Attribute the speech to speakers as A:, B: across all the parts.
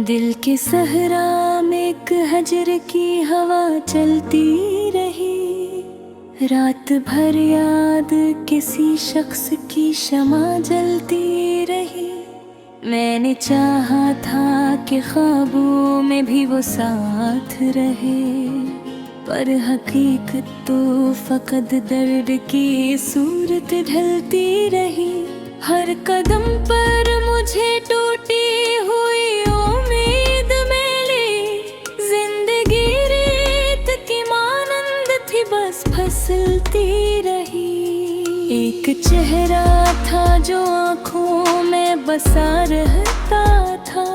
A: दिल के सहरा में एक हजर की हवा चलती रही। रात भर याद किसी शख्स की शमा जलती रही। मैंने चाहा था कि ख्वाबों में भी वो साथ रहे, पर हकीकत तो फकत दर्द की सूरत ढलती रही। हर कदम पर मुझे टूटी हुई उम्मीद मिली। जिंदगी रेत की मानंद थी, बस फिसलती रही। एक चेहरा था जो आँखों में बसा रहता था,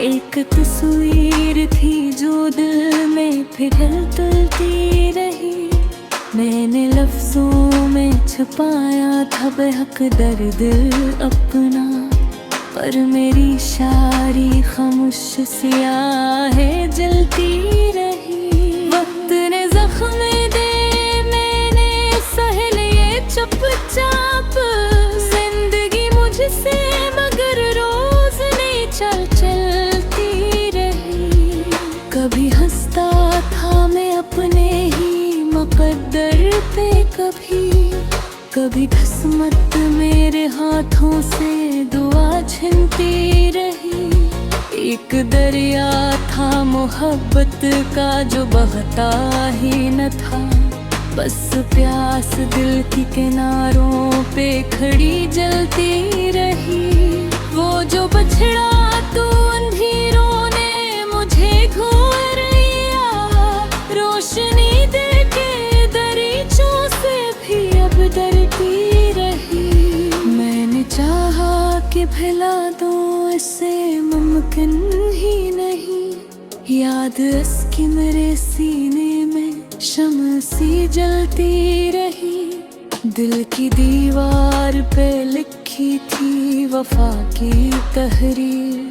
A: एक तस्वीर थी जो दिल में फिसलती रही। मैंने लफ्जों में छुपाया था बेहक दर्द अपना, पर मेरी शायरी खामोश सियाहें जलती रही। वक्त ने जख्म दे, मैंने सह लिए चुपचाप। जिंदगी मुझसे मगर रोज नहीं चलती रही। कभी हंसता था मैं अपने ही मुकद्दर पे, कभी किस्मत मेरे हाथों से दुआ छिनती रही। एक दरिया था मोहब्बत का जो बहता ही न था, बस प्यास दिल की किनारों पे खड़ी जलती रही। वो जो बछड़ा तो अंधेरों ने मुझे घूर लिया, रोशनी देके दरीचों से भी अब डरती रही। मैंने चाहा कि भुला दूं, इसे मुमकिन ही नहीं। याद इसकी मेरे सीने में शम्म सी जलती रही। दिल की दीवार पे लिखी थी वफा की तहरीर,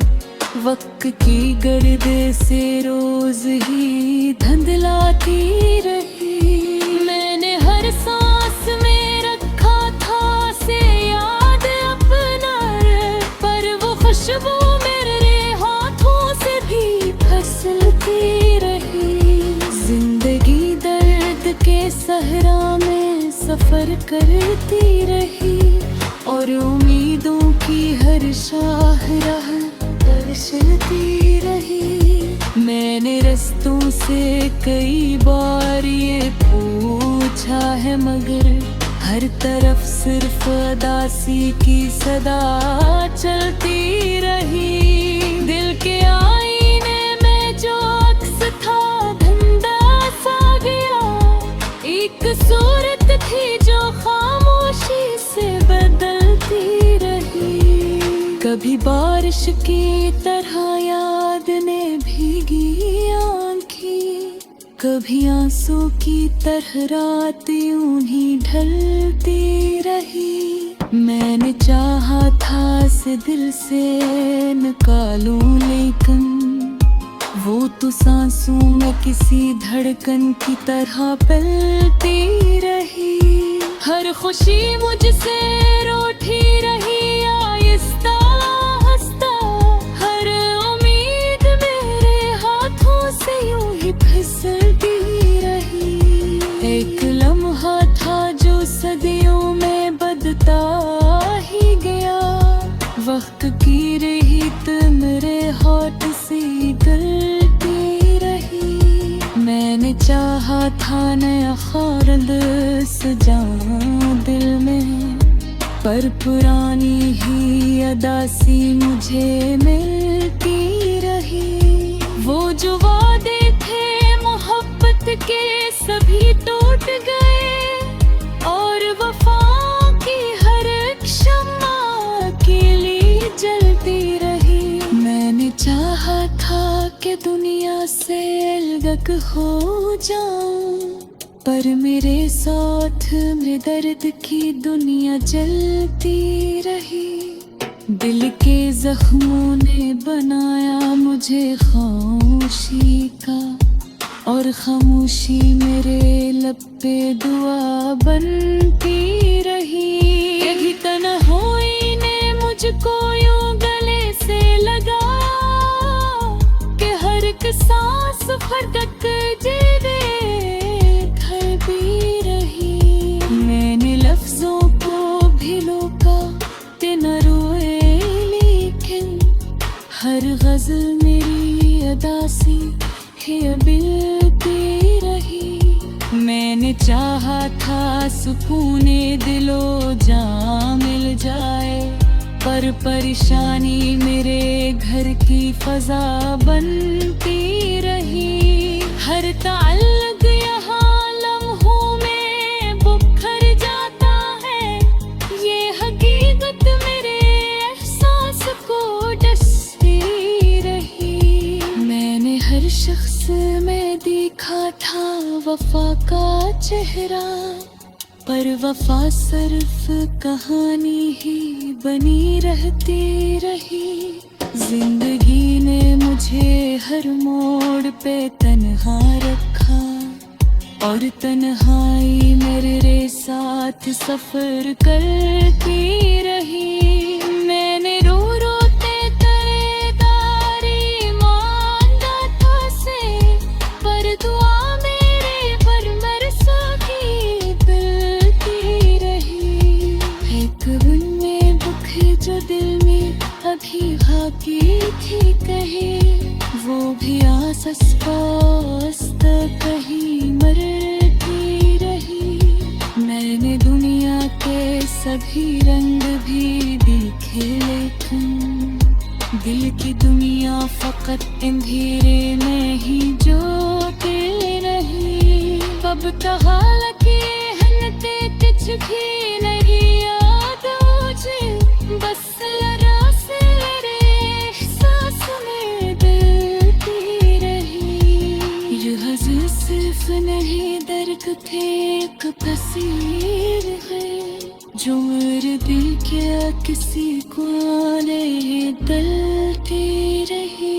A: वक्त की गर्द से रोज ही धंधलाती रही। मैंने हर सांस में रखा था से याद अपना, पर वो खुशबू मेरे हाथों से भी फिसलती रही। जिंदगी दर्द के सहरा में सफर करती रही, और उम्मीदों की हर शाहराह दर्शती रही। मैंने रास्तों से कई बार ये पूछा है, मगर हर तरफ सिर्फ उदासी की सदा चलती रही। दिल के आईने में जो अक्स था धंधा सा गया, एक सूरत थी जो खामोशी से बदलती रही। कभी बारिश की तरह याद ने भीगी आँखें, कभी आंसू की तरह रात यूं ही ढलती रही। मैंने चाहा था इसे दिल से निकालूं, लेकिन वो तो सांसों में किसी धड़कन की तरह पलती रही। हर खुशी मुझसे रूठी रही, आहिस्ता आहिस्ता हर उम्मीद मेरे हाथों से यूं ही फिसलती रही। एक लम्हा था जो सदियों में बदता ही गया, वक्त की रेत मेरे हाथ से गलती रही। मैंने चाहा था नया ख्याल सजाऊं दिल में, पर पुरानी ही अदासी मुझे मिलती रही। वो जो वादे थे मोहब्बत के सभी टूट गए, और वफा की हर एक शम्मा अकेली जलती रही। मैंने चाहा था कि दुनिया से अलग हो जाऊं, पर मेरे साथ मेरे दर्द की दुनिया जलती रही। दिल के जख्मों ने बनाया मुझे खामोशी का, और खामोशी मेरे लब पे दुआ बनती रही। यही तन्हाई ने मुझको यूं गले से लगा, सांस फटक जीवे घर भी रही। मैंने लफ्जों को भी रोका ते न रोए, लेकिन हर गजल मेरी अदा सी है बिलती रही। मैंने चाहा था सुकूने दिलो जहाँ मिल जाए, पर परेशानी मेरे घर की फजा बनती रही। हर ताल्लुक यहाँ लम्हों में बिखर जाता है, ये हकीकत मेरे एहसास को डसती रही। मैंने हर शख्स में देखा था वफा का चेहरा, पर वफा सिर्फ कहानी ही बनी रहती रही। जिंदगी ने मुझे हर मोड़ पे तन्हा रखा, और तन्हाई मेरे साथ सफर करती रही। मैंने रो रोते तारेदारी मांगा था से, पर दुआ मेरे पर मरसा की दिलती रही। एक बुन में बुख जो दिल में अभी बाकी थी कहे, वो भी आस पास्त कहीं मरती रही। मैंने दुनिया के सभी रंग भी देखे, लेकिन दिल की दुनिया फकत अंधेरे में ही जोते नहीं। अब तहाल की हनते तिछ भी नहीं याद मुझे, बस लरा से मेरे एहसास में दिलती रही। ये हज़ सिर्फ नहीं दर्द थे, एक तस्वीर है जो मेरे दिल के किसी को आने दलती रही।